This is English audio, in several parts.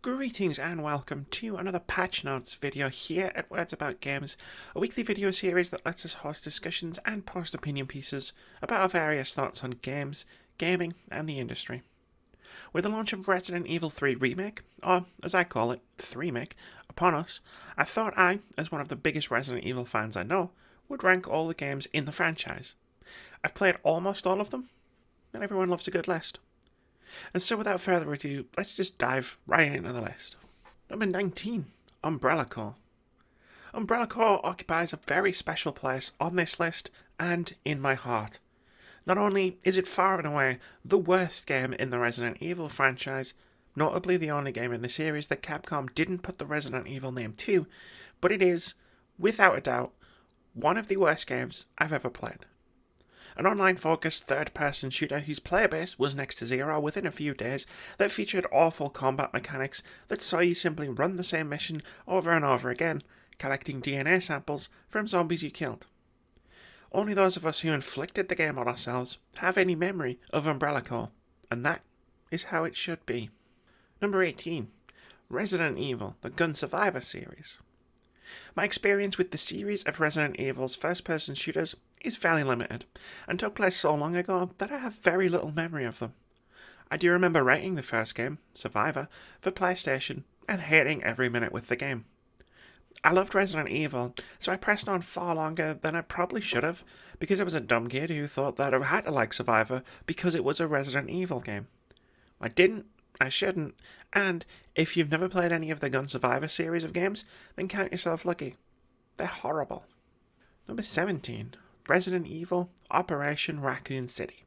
Greetings and welcome to another Patch Notes video here at Words About Games, a weekly video series that lets us host discussions and post opinion pieces about our various thoughts on games, gaming, and the industry. With the launch of Resident Evil 3 Remake, or as I call it, 3Make, upon us, I thought I, as one of the biggest Resident Evil fans I know, would rank all the games in the franchise. I've played almost all of them, and everyone loves a good list. And so without further ado, let's just dive right into the list. Number 19, Umbrella Corps. Umbrella Corps occupies a very special place on this list and in my heart. Not only is it far and away the worst game in the Resident Evil franchise, notably the only game in the series that Capcom didn't put the Resident Evil name to, but it is, without a doubt, one of the worst games I've ever played. An online-focused third-person shooter whose player base was next to zero within a few days, that featured awful combat mechanics that saw you simply run the same mission over and over again, collecting DNA samples from zombies you killed. Only those of us who inflicted the game on ourselves have any memory of Umbrella Corps, and that is how it should be. Number 18. Resident Evil, the Gun Survivor series. My experience with the series of Resident Evil's first-person shooters is fairly limited, and took place so long ago that I have very little memory of them. I do remember rating the first game, Survivor, for PlayStation, and hating every minute with the game. I loved Resident Evil, so I pressed on far longer than I probably should have, because I was a dumb kid who thought that I had to like Survivor because it was a Resident Evil game. I didn't, I shouldn't, and if you've never played any of the Gun Survivor series of games, then count yourself lucky. They're horrible. Number 17. Resident Evil Operation Raccoon City.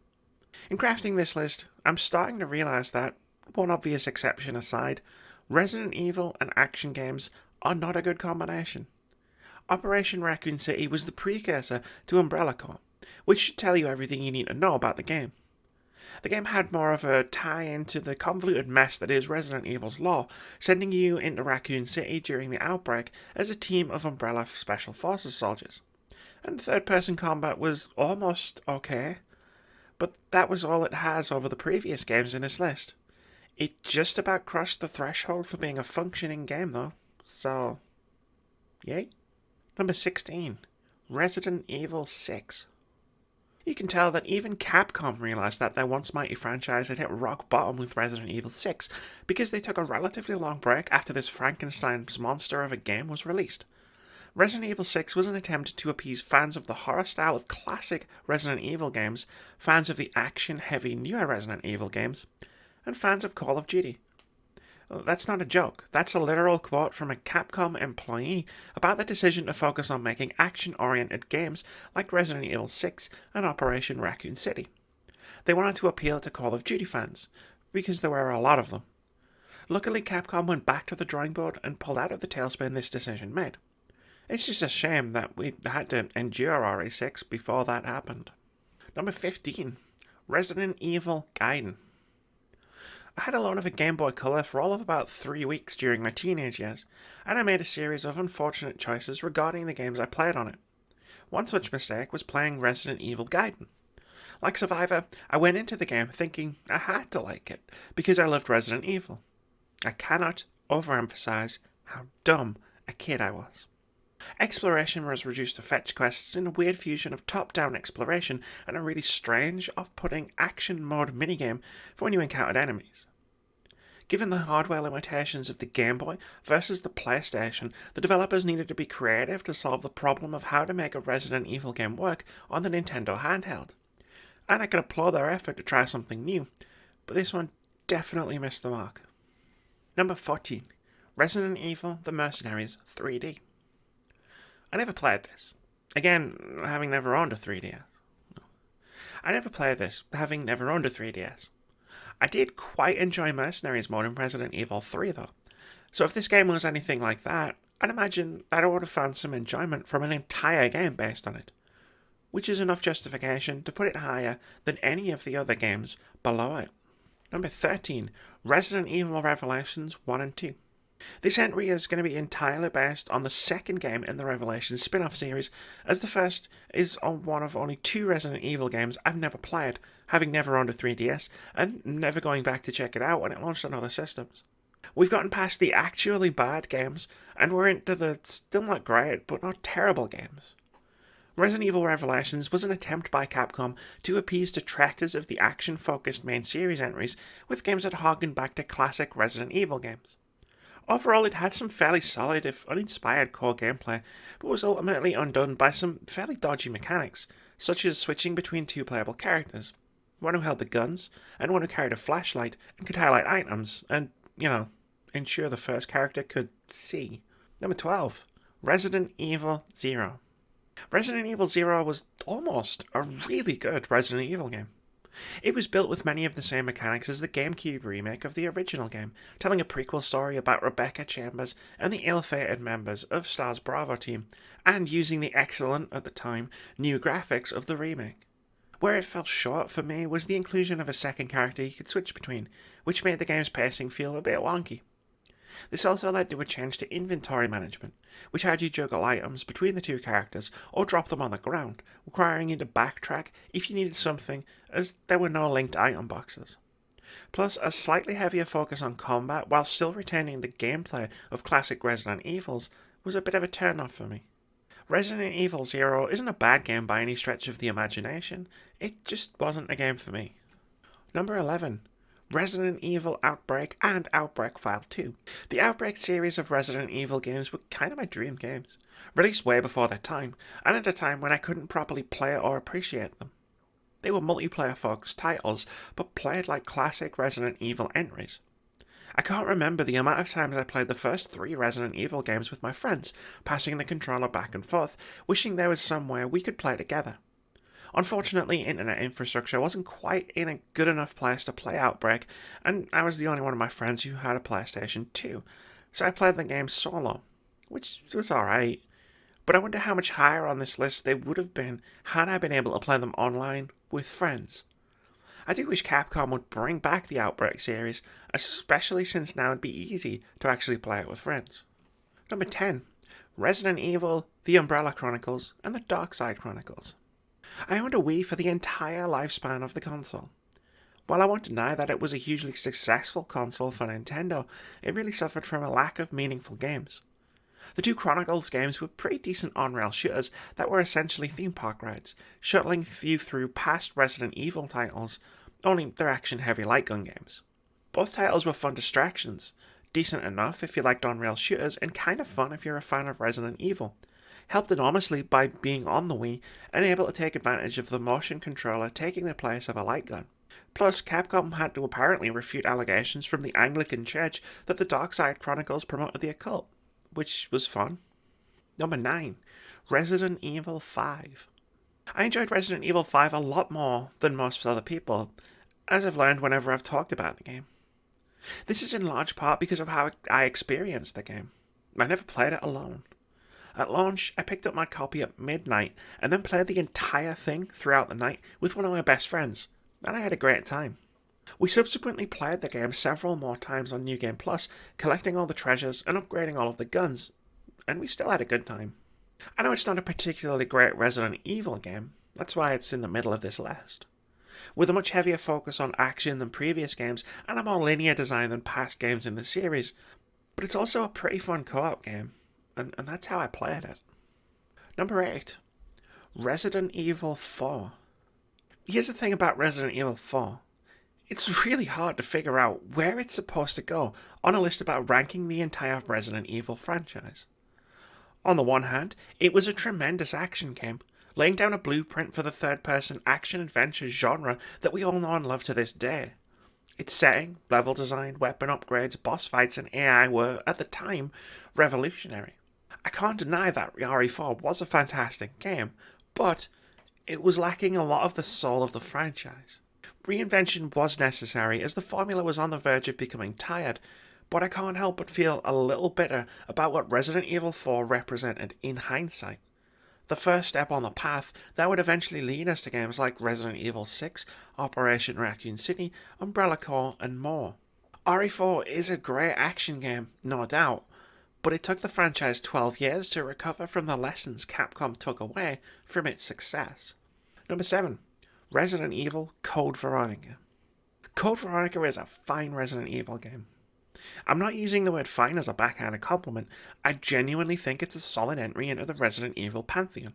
In crafting this list, I'm starting to realise that, one obvious exception aside, Resident Evil and action games are not a good combination. Operation Raccoon City was the precursor to Umbrella Corps, which should tell you everything you need to know about the game. The game had more of a tie-in to the convoluted mess that is Resident Evil's lore, sending you into Raccoon City during the outbreak as a team of Umbrella Special Forces soldiers. And third-person combat was almost okay, but that was all it has over the previous games in this list. It just about crossed the threshold for being a functioning game though, so yay. Number 16. Resident Evil 6. You can tell that even Capcom realised that their once mighty franchise had hit rock bottom with Resident Evil 6 because they took a relatively long break after this Frankenstein's monster of a game was released. Resident Evil 6 was an attempt to appease fans of the horror style of classic Resident Evil games, fans of the action-heavy newer Resident Evil games, and fans of Call of Duty. That's not a joke, that's a literal quote from a Capcom employee about the decision to focus on making action-oriented games like Resident Evil 6 and Operation Raccoon City. They wanted to appeal to Call of Duty fans, because there were a lot of them. Luckily, Capcom went back to the drawing board and pulled out of the tailspin this decision made. It's just a shame that we had to endure RE6 before that happened. Number 15. Resident Evil Gaiden. I had a loan of a Game Boy Color for all of about 3 weeks during my teenage years, and I made a series of unfortunate choices regarding the games I played on it. One such mistake was playing Resident Evil Gaiden. Like Survivor, I went into the game thinking I had to like it, because I loved Resident Evil. I cannot overemphasize how dumb a kid I was. Exploration was reduced to fetch quests in a weird fusion of top-down exploration and a really strange, off-putting action mode minigame for when you encountered enemies. Given the hardware limitations of the Game Boy versus the PlayStation, the developers needed to be creative to solve the problem of how to make a Resident Evil game work on the Nintendo handheld. And I can applaud their effort to try something new, but this one definitely missed the mark. Number 14. Resident Evil The Mercenaries 3D. I never played this. Again, having never owned a 3DS. No. I never played this, having never owned a 3DS. I did quite enjoy Mercenaries mode in Resident Evil 3 though, so if this game was anything like that, I'd imagine that I would have found some enjoyment from an entire game based on it, which is enough justification to put it higher than any of the other games below it. Number 13. Resident Evil Revelations 1 and 2. This entry is going to be entirely based on the second game in the Revelations spin-off series, as the first is on one of only 2 Resident Evil games I've never played, having never owned a 3DS, and never going back to check it out when it launched on other systems. We've gotten past the actually bad games, and we're into the still not great, but not terrible games. Resident Evil Revelations was an attempt by Capcom to appease detractors of the action-focused main series entries with games that harkened back to classic Resident Evil games. Overall, it had some fairly solid, if uninspired, core gameplay, but was ultimately undone by some fairly dodgy mechanics, such as switching between two playable characters. One who held the guns, and one who carried a flashlight and could highlight items, and, ensure the first character could see. Number 12. Resident Evil Zero. Resident Evil Zero was almost a really good Resident Evil game. It was built with many of the same mechanics as the GameCube remake of the original game, telling a prequel story about Rebecca Chambers and the ill-fated members of STAR's Bravo team, and using the excellent, at the time, new graphics of the remake. Where it fell short for me was the inclusion of a second character you could switch between, which made the game's pacing feel a bit wonky. This also led to a change to inventory management, which had you juggle items between the two characters or drop them on the ground, requiring you to backtrack if you needed something, as there were no linked item boxes. Plus, a slightly heavier focus on combat while still retaining the gameplay of classic Resident Evils was a bit of a turn-off for me. Resident Evil Zero isn't a bad game by any stretch of the imagination, it just wasn't a game for me. Number 11. Resident Evil Outbreak and Outbreak File 2. The Outbreak series of Resident Evil games were kind of my dream games, released way before their time, and at a time when I couldn't properly play or appreciate them. They were multiplayer-focused titles, but played like classic Resident Evil entries. I can't remember the amount of times I played the first 3 Resident Evil games with my friends, passing the controller back and forth, wishing there was somewhere we could play together. Unfortunately, internet infrastructure wasn't quite in a good enough place to play Outbreak, and I was the only one of my friends who had a PlayStation 2, so I played the game solo, which was alright. But I wonder how much higher on this list they would have been had I been able to play them online with friends. I do wish Capcom would bring back the Outbreak series, especially since now it'd be easy to actually play it with friends. Number 10. Resident Evil, The Umbrella Chronicles, and The Darkside Chronicles. I owned a Wii for the entire lifespan of the console. While I won't deny that it was a hugely successful console for Nintendo, it really suffered from a lack of meaningful games. The 2 Chronicles games were pretty decent on-rail shooters that were essentially theme park rides, shuttling you through past Resident Evil titles, only they're action-heavy light gun games. Both titles were fun distractions, decent enough if you liked on-rail shooters, and kind of fun if you're a fan of Resident Evil. Helped enormously by being on the Wii and able to take advantage of the motion controller taking the place of a light gun. Plus, Capcom had to apparently refute allegations from the Anglican Church that the Darkside Chronicles promoted the occult, which was fun. Number 9. Resident Evil 5. I enjoyed Resident Evil 5 a lot more than most other people, as I've learned whenever I've talked about the game. This is in large part because of how I experienced the game. I never played it alone. At launch, I picked up my copy at midnight and then played the entire thing throughout the night with one of my best friends, and I had a great time. We subsequently played the game several more times on New Game Plus, collecting all the treasures and upgrading all of the guns, and we still had a good time. I know it's not a particularly great Resident Evil game, that's why it's in the middle of this list. With a much heavier focus on action than previous games and a more linear design than past games in the series, but it's also a pretty fun co-op game. And that's how I played it. Number 8. Resident Evil 4. Here's the thing about Resident Evil 4. It's really hard to figure out where it's supposed to go on a list about ranking the entire Resident Evil franchise. On the one hand, it was a tremendous action game, laying down a blueprint for the third-person action-adventure genre that we all know and love to this day. Its setting, level design, weapon upgrades, boss fights, and AI were, at the time, revolutionary. I can't deny that RE4 was a fantastic game, but it was lacking a lot of the soul of the franchise. Reinvention was necessary as the formula was on the verge of becoming tired, but I can't help but feel a little bitter about what Resident Evil 4 represented in hindsight. The first step on the path that would eventually lead us to games like Resident Evil 6, Operation Raccoon City, Umbrella Corps, and more. RE4 is a great action game, no doubt, but it took the franchise 12 years to recover from the lessons Capcom took away from its success. Number 7. Resident Evil Code Veronica. Code Veronica is a fine Resident Evil game. I'm not using the word fine as a backhanded compliment. I genuinely think it's a solid entry into the Resident Evil pantheon.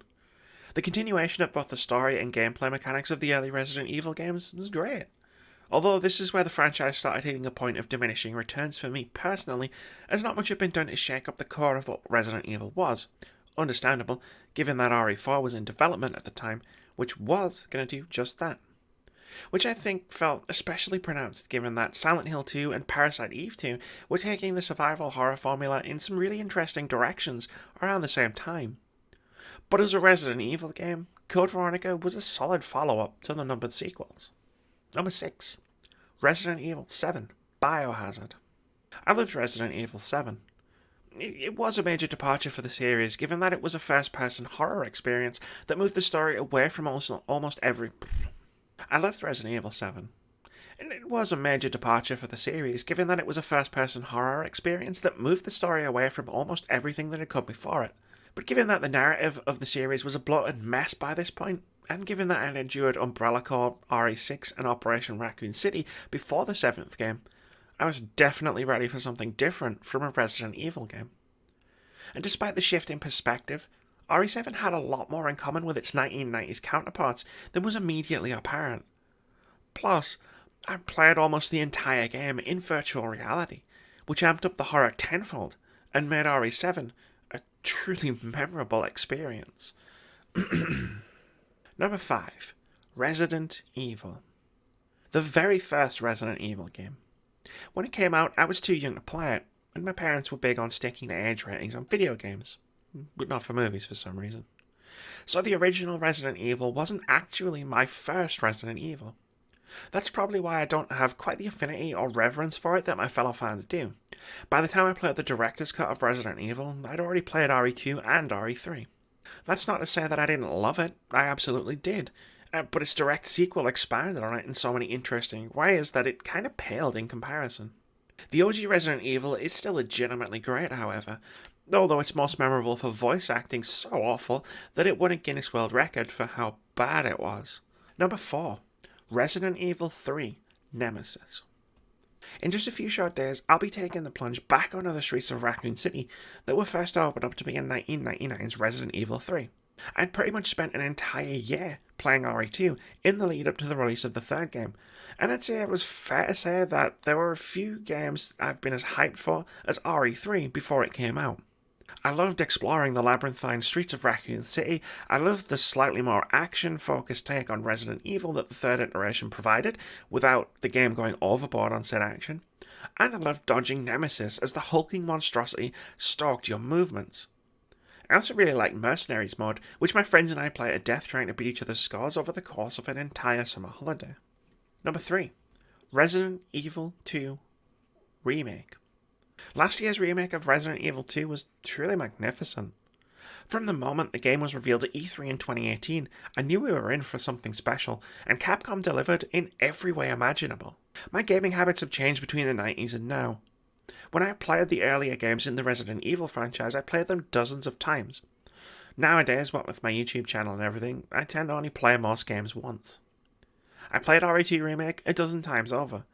The continuation of both the story and gameplay mechanics of the early Resident Evil games is great. Although this is where the franchise started hitting a point of diminishing returns for me personally, as not much had been done to shake up the core of what Resident Evil was. Understandable, given that RE4 was in development at the time, which was going to do just that. Which I think felt especially pronounced given that Silent Hill 2 and Parasite Eve 2 were taking the survival horror formula in some really interesting directions around the same time. But as a Resident Evil game, Code Veronica was a solid follow-up to the numbered sequels. Number 6. Resident Evil 7 Biohazard. I loved Resident Evil 7. It was a major departure for the series, given that it was a first-person horror experience that moved the story away from almost every... I loved Resident Evil 7. And it was a major departure for the series, given that it was a first-person horror experience that moved the story away from almost everything that had come before it. But given that the narrative of the series was a bloated mess by this point, and given that it endured Umbrella Corps, RE6, and Operation Raccoon City before the 7th game, I was definitely ready for something different from a Resident Evil game. And despite the shift in perspective, RE7 had a lot more in common with its 1990s counterparts than was immediately apparent. Plus, I played almost the entire game in virtual reality, which amped up the horror tenfold and made RE7 a truly memorable experience. Number 5. Resident Evil. The very first Resident Evil game. When it came out, I was too young to play it, and my parents were big on sticking to age ratings on video games, but not for movies for some reason. So the original Resident Evil wasn't actually my first Resident Evil. That's probably why I don't have quite the affinity or reverence for it that my fellow fans do. By the time I played the director's cut of Resident Evil, I'd already played RE2 and RE3. That's not to say that I didn't love it, I absolutely did, but its direct sequel expanded on it in so many interesting ways that it kind of paled in comparison. The OG Resident Evil is still legitimately great, however, although it's most memorable for voice acting so awful that it won a Guinness World Record for how bad it was. Number 4. Resident Evil 3 Nemesis. In just a few short days, I'll be taking the plunge back onto the streets of Raccoon City that were first opened up to me in 1999's Resident Evil 3. I'd pretty much spent an entire year playing RE2 in the lead up to the release of the third game, and I'd say it was fair to say that there were a few games I've been as hyped for as RE3 before it came out. I loved exploring the labyrinthine streets of Raccoon City. I loved the slightly more action-focused take on Resident Evil that the third iteration provided, without the game going overboard on said action. And I loved dodging Nemesis as the hulking monstrosity stalked your movements. I also really liked Mercenaries mode, which my friends and I played to death trying to beat each other's scores over the course of an entire summer holiday. Number 3. Resident Evil 2 Remake. Last year's remake of Resident Evil 2 was truly magnificent. From the moment the game was revealed at E3 in 2018, I knew we were in for something special, and Capcom delivered in every way imaginable. My gaming habits have changed between the 90s and now. When I played the earlier games in the Resident Evil franchise, I played them dozens of times. Nowadays, what with my YouTube channel and everything, I tend to only play most games once. I played RE2 Remake a dozen times over,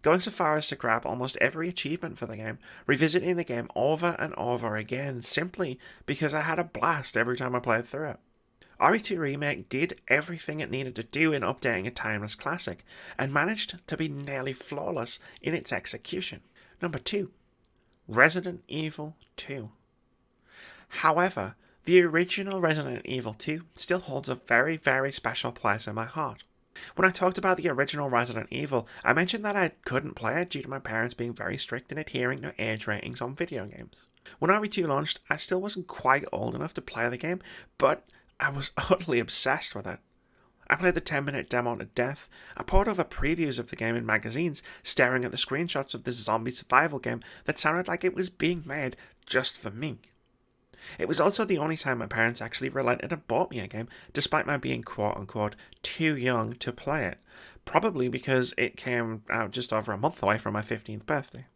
going so far as to grab almost every achievement for the game, revisiting the game over and over again, simply because I had a blast every time I played through it. RE2 Remake did everything it needed to do in updating a timeless classic, and managed to be nearly flawless in its execution. Number 2. Resident Evil 2. However, the original Resident Evil 2 still holds a very, very special place in my heart. When I talked about the original Resident Evil, I mentioned that I couldn't play it due to my parents being very strict in adhering to age ratings on video games. When RE2 launched, I still wasn't quite old enough to play the game, but I was utterly obsessed with it. I played the 10-minute demo to death. I poured over previews of the game in magazines, staring at the screenshots of this zombie survival game that sounded like it was being made just for me. It was also the only time my parents actually relented and bought me a game, despite my being quote-unquote too young to play it, probably because it came out just over a month away from my 15th birthday.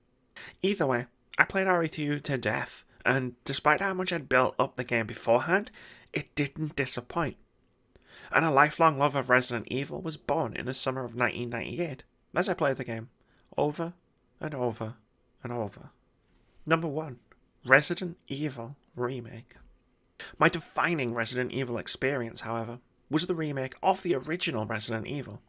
Either way, I played RE2 to death, and despite how much I'd built up the game beforehand, it didn't disappoint. And a lifelong love of Resident Evil was born in the summer of 1998, as I played the game, over and over and over. Number 1. Resident Evil Remake. My defining Resident Evil experience, however, was the remake of the original Resident Evil.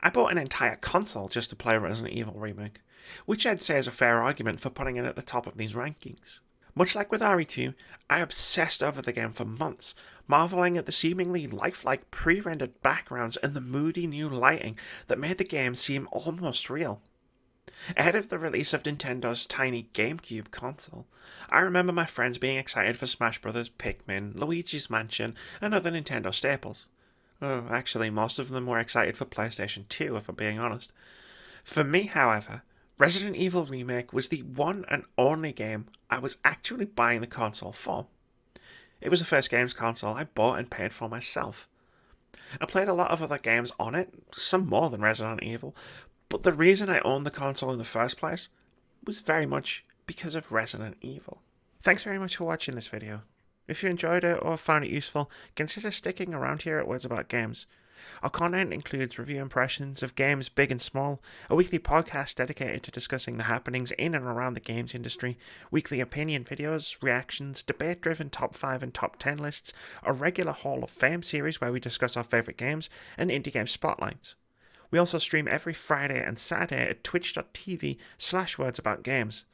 I bought an entire console just to play Resident Evil Remake, which I'd say is a fair argument for putting it at the top of these rankings. Much like with RE2, I obsessed over the game for months, marveling at the seemingly lifelike pre-rendered backgrounds and the moody new lighting that made the game seem almost real. Ahead of the release of Nintendo's tiny GameCube console, I remember my friends being excited for Smash Bros., Pikmin, Luigi's Mansion, and other Nintendo staples. Oh, actually, most of them were excited for PlayStation 2, if I'm being honest. For me, however, Resident Evil Remake was the one and only game I was actually buying the console for. It was the first games console I bought and paid for myself. I played a lot of other games on it, some more than Resident Evil, but the reason I owned the console in the first place was very much because of Resident Evil. Thanks very much for watching this video. If you enjoyed it or found it useful, consider sticking around here at Words About Games. Our content includes review impressions of games big and small, a weekly podcast dedicated to discussing the happenings in and around the games industry, weekly opinion videos, reactions, debate-driven top 5 and top 10 lists, a regular Hall of Fame series where we discuss our favourite games, and indie game spotlights. We also stream every Friday and Saturday at twitch.tv/wordsaboutgames.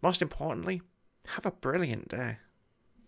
Most importantly, have a brilliant day.